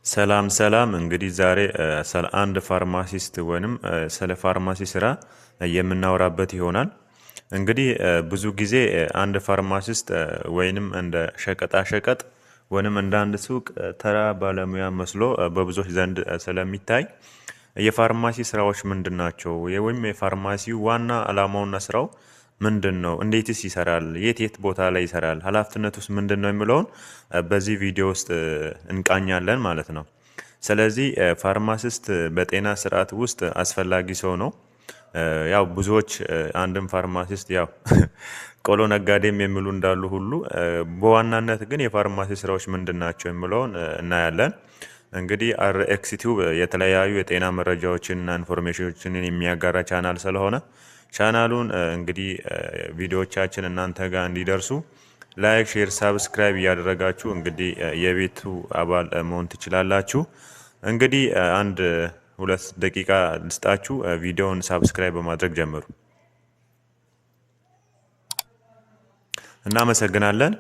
ሰላም ሰላም እንግዲህ ዛሬ ስለ አንድ ፋርማሲስት ወይንም ስለ ፋርማሲ ስራ የምናወራበት ይሆናል። እንግዲህ ብዙ ጊዜ አንድ ፋርማሲስት ወይንም እንደ ሸቀጣ ሸቀጥ ወይንም እንደ አንድ ሱቅ ተራ ባለሙያ መስሎ በብዙዎች ዘንድ ስለሚታይ የፋርማሲ ስራዎች ምንድን ናቸው? ወይም የፋርማሲው ዋና ዓላማውና ስራው ምንድን ነው? እንዴትስ ይሰራል? የት የት ቦታ ላይ ይሰራል? ኃላፊነቱስ ምንድን ነው የሚለውን በዚህ ቪዲዮ ውስጥ እንቃኛለን ማለት ነው። ስለዚህ ፋርማሲስት በጤና ስርዓት ውስጥ አስፈላጊ ሰው ነው። ያው ብዙዎች አንድም ፋርማሲስት ያው ቆሎ ነጋዴም የሚሉ እንዳሉ ሁሉ በዋናነት ግን የፋርማሲ ስራዎች ምንድን ናቸው የሚለውን እናያለን። እንግዲህ አርኤክስ ቲዩብ የተለያዩ የጤና መረጃዎችንና ኢንፎርሜሽኖችን የሚያጋራ ቻናል ስለሆነ ቻናሉን እንግዲህ ቪዲዮዎቻችን እናንተ ጋር እንዲደርሱ ላይክ፣ ሼር፣ ሳብስክራይብ እያደረጋችሁ እንግዲህ የቤቱ አባል መሆን ትችላላችሁ። እንግዲህ አንድ 2 ደቂቃ ልስጣችሁ። ቪዲዮውን ሳብስክራይብ በማድረግ ጀምሩ። እናመሰግናለን።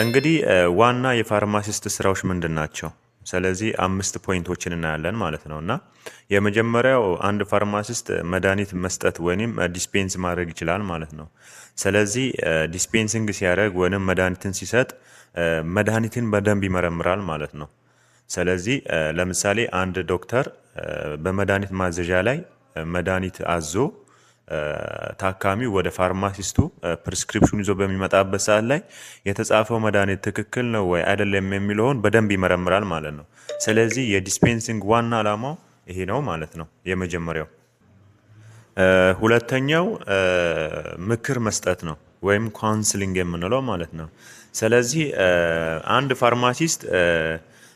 እንግዲህ ዋና የፋርማሲስት ስራዎች ምንድን ናቸው? ስለዚህ 5 ፖይንቶችን እናያለን ማለት ነው። እና የመጀመሪያው አንድ ፋርማሲስት መድኃኒት መስጠት ወይም ዲስፔንስ ማድረግ ይችላል ማለት ነው። ስለዚህ ዲስፔንሲንግ ሲያደርግ ወይም መድኃኒትን ሲሰጥ መድኃኒትን በደንብ ይመረምራል ማለት ነው። ስለዚህ ለምሳሌ አንድ ዶክተር በመድኃኒት ማዘዣ ላይ መድኃኒት አዞ ታካሚው ወደ ፋርማሲስቱ ፕሪስክሪፕሽን ይዞ በሚመጣበት ሰዓት ላይ የተጻፈው መድኃኒት ትክክል ነው ወይ አይደለም የሚለውን በደንብ ይመረምራል ማለት ነው። ስለዚህ የዲስፔንሲንግ ዋና ዓላማው ይሄ ነው ማለት ነው የመጀመሪያው። ሁለተኛው ምክር መስጠት ነው ወይም ካውንስሊንግ የምንለው ማለት ነው። ስለዚህ አንድ ፋርማሲስት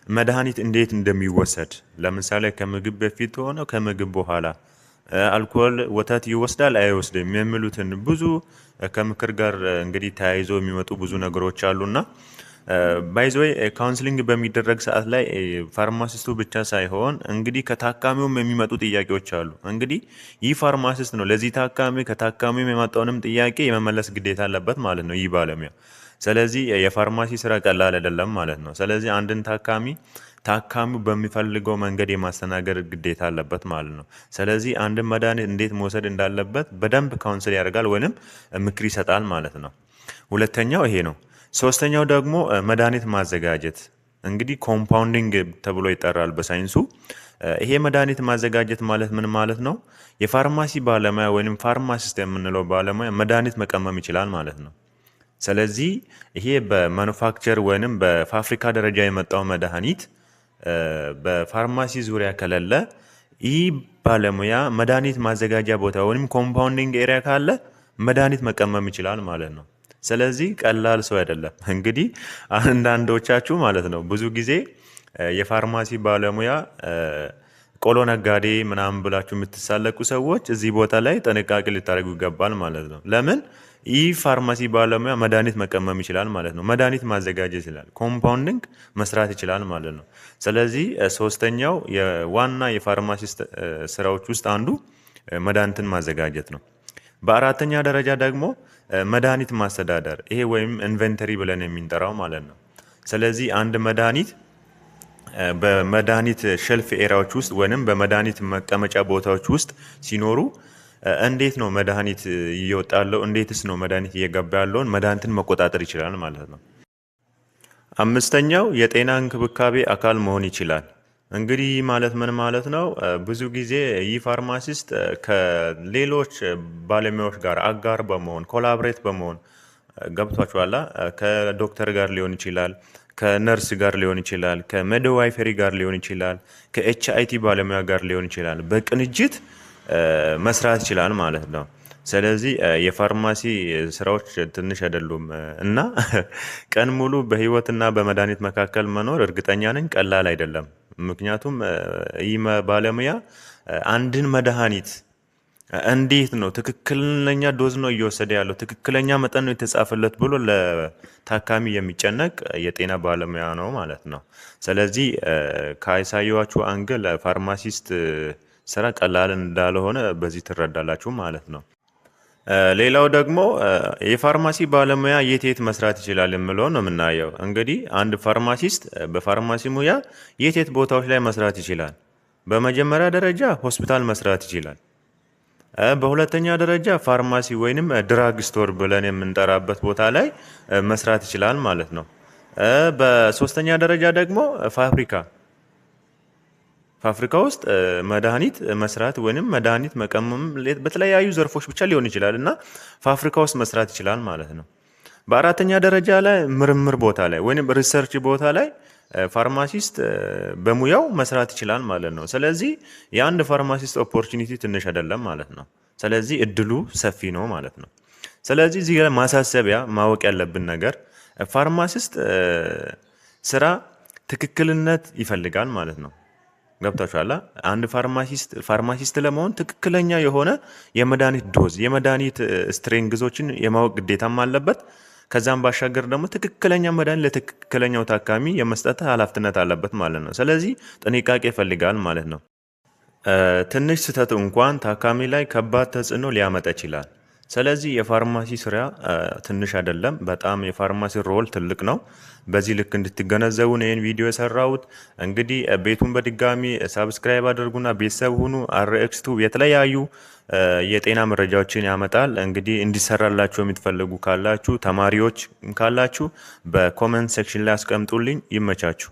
መድኃኒት እንዴት እንደሚወሰድ ለምሳሌ ከምግብ በፊት ሆነ ከምግብ በኋላ አልኮል ወተት ይወስዳል አይወስድም የሚሉትን ብዙ ከምክር ጋር እንግዲህ ተያይዞ የሚመጡ ብዙ ነገሮች አሉና ባይዘይ ካውንስሊንግ በሚደረግ ሰዓት ላይ ፋርማሲስቱ ብቻ ሳይሆን እንግዲህ ከታካሚውም የሚመጡ ጥያቄዎች አሉ። እንግዲህ ይህ ፋርማሲስት ነው ለዚህ ታካሚ ከታካሚውም የመጣውንም ጥያቄ የመመለስ ግዴታ አለበት ማለት ነው ይህ ባለሙያ። ስለዚህ የፋርማሲ ስራ ቀላል አይደለም ማለት ነው። ስለዚህ አንድን ታካሚው በሚፈልገው መንገድ የማስተናገድ ግዴታ አለበት ማለት ነው። ስለዚህ አንድን መድኃኒት እንዴት መውሰድ እንዳለበት በደንብ ካውንስል ያደርጋል ወይንም ምክር ይሰጣል ማለት ነው። ሁለተኛው ይሄ ነው። ሶስተኛው ደግሞ መድኃኒት ማዘጋጀት እንግዲህ ኮምፓውንዲንግ ተብሎ ይጠራል በሳይንሱ። ይሄ መድኃኒት ማዘጋጀት ማለት ምን ማለት ነው? የፋርማሲ ባለሙያ ወይንም ፋርማሲስት የምንለው ባለሙያ መድኃኒት መቀመም ይችላል ማለት ነው። ስለዚህ ይሄ በማኑፋክቸር ወይንም በፋብሪካ ደረጃ የመጣው መድኃኒት በፋርማሲ ዙሪያ ከሌለ ይህ ባለሙያ መድኃኒት ማዘጋጃ ቦታ ወይም ኮምፓውንዲንግ ኤሪያ ካለ መድኃኒት መቀመም ይችላል ማለት ነው። ስለዚህ ቀላል ሰው አይደለም። እንግዲህ አንዳንዶቻችሁ ማለት ነው ብዙ ጊዜ የፋርማሲ ባለሙያ ቆሎ ነጋዴ ምናምን ብላችሁ የምትሳለቁ ሰዎች እዚህ ቦታ ላይ ጥንቃቄ ልታደርጉ ይገባል ማለት ነው። ለምን? ይህ ፋርማሲ ባለሙያ መድኃኒት መቀመም ይችላል ማለት ነው። መድኃኒት ማዘጋጀት ይችላል፣ ኮምፓውንዲንግ መስራት ይችላል ማለት ነው። ስለዚህ ሶስተኛው የዋና የፋርማሲስት ስራዎች ውስጥ አንዱ መድኃኒትን ማዘጋጀት ነው። በአራተኛ ደረጃ ደግሞ መድኃኒት ማስተዳደር፣ ይሄ ወይም ኢንቨንተሪ ብለን የምንጠራው ማለት ነው። ስለዚህ አንድ መድኃኒት በመድኃኒት ሸልፍ ኤሪያዎች ውስጥ ወይንም በመድኃኒት መቀመጫ ቦታዎች ውስጥ ሲኖሩ እንዴት ነው መድኃኒት እየወጣ ያለው፣ እንዴትስ ነው መድኃኒት እየገባ ያለውን መድኃኒትን መቆጣጠር ይችላል ማለት ነው። አምስተኛው የጤና እንክብካቤ አካል መሆን ይችላል። እንግዲህ ማለት ምን ማለት ነው? ብዙ ጊዜ ይህ ፋርማሲስት ከሌሎች ባለሙያዎች ጋር አጋር በመሆን ኮላብሬት በመሆን ገብቷችኋላ። ከዶክተር ጋር ሊሆን ይችላል፣ ከነርስ ጋር ሊሆን ይችላል፣ ከሜድዋይፈሪ ጋር ሊሆን ይችላል፣ ከኤችአይቲ ባለሙያ ጋር ሊሆን ይችላል። በቅንጅት መስራት ይችላል ማለት ነው። ስለዚህ የፋርማሲ ስራዎች ትንሽ አይደሉም እና ቀን ሙሉ በህይወትና በመድኃኒት መካከል መኖር እርግጠኛ ነኝ ቀላል አይደለም። ምክንያቱም ይህ ባለሙያ አንድን መድኃኒት እንዴት ነው ትክክለኛ ዶዝ ነው እየወሰደ ያለው ትክክለኛ መጠን ነው የተጻፈለት ብሎ ለታካሚ የሚጨነቅ የጤና ባለሙያ ነው ማለት ነው። ስለዚህ ካሳየኋችሁ አንግል ፋርማሲስት ስራ ቀላል እንዳልሆነ በዚህ ትረዳላችሁ ማለት ነው። ሌላው ደግሞ የፋርማሲ ባለሙያ የት መስራት ይችላል የሚለውን ነው የምናየው። እንግዲህ አንድ ፋርማሲስት በፋርማሲ ሙያ የት ቦታዎች ላይ መስራት ይችላል? በመጀመሪያ ደረጃ ሆስፒታል መስራት ይችላል። በሁለተኛ ደረጃ ፋርማሲ ወይንም ድራግ ስቶር ብለን የምንጠራበት ቦታ ላይ መስራት ይችላል ማለት ነው። በሶስተኛ ደረጃ ደግሞ ፋብሪካ ውስጥ መድኃኒት መስራት ወይንም መድኃኒት መቀመም በተለያዩ ዘርፎች ብቻ ሊሆን ይችላል እና ፋብሪካ ውስጥ መስራት ይችላል ማለት ነው። በአራተኛ ደረጃ ላይ ምርምር ቦታ ላይ ወይንም ሪሰርች ቦታ ላይ ፋርማሲስት በሙያው መስራት ይችላል ማለት ነው። ስለዚህ የአንድ ፋርማሲስት ኦፖርቹኒቲ ትንሽ አይደለም ማለት ነው። ስለዚህ እድሉ ሰፊ ነው ማለት ነው። ስለዚህ እዚህ ጋር ማሳሰቢያ ማወቅ ያለብን ነገር ፋርማሲስት ስራ ትክክልነት ይፈልጋል ማለት ነው። ገብታችኋል? አንድ ፋርማሲስት ለመሆን ትክክለኛ የሆነ የመድኃኒት ዶዝ የመድኃኒት ስትሬንግዞችን የማወቅ ግዴታም አለበት። ከዛም ባሻገር ደግሞ ትክክለኛ መድኃኒት ለትክክለኛው ታካሚ የመስጠት ኃላፊነት አለበት ማለት ነው። ስለዚህ ጥንቃቄ ይፈልጋል ማለት ነው። ትንሽ ስህተት እንኳን ታካሚ ላይ ከባድ ተጽዕኖ ሊያመጣ ይችላል። ስለዚህ የፋርማሲ ስራ ትንሽ አይደለም፣ በጣም የፋርማሲ ሮል ትልቅ ነው። በዚህ ልክ እንድትገነዘቡ ነው ይህን ቪዲዮ የሰራሁት። እንግዲህ ቤቱን በድጋሚ ሳብስክራይብ አድርጉና ቤተሰብ ሁኑ። RX2 የተለያዩ የጤና መረጃዎችን ያመጣል። እንግዲህ እንዲሰራላችሁ የምትፈልጉ ካላችሁ፣ ተማሪዎች ካላችሁ በኮመንት ሴክሽን ላይ አስቀምጡልኝ። ይመቻችሁ።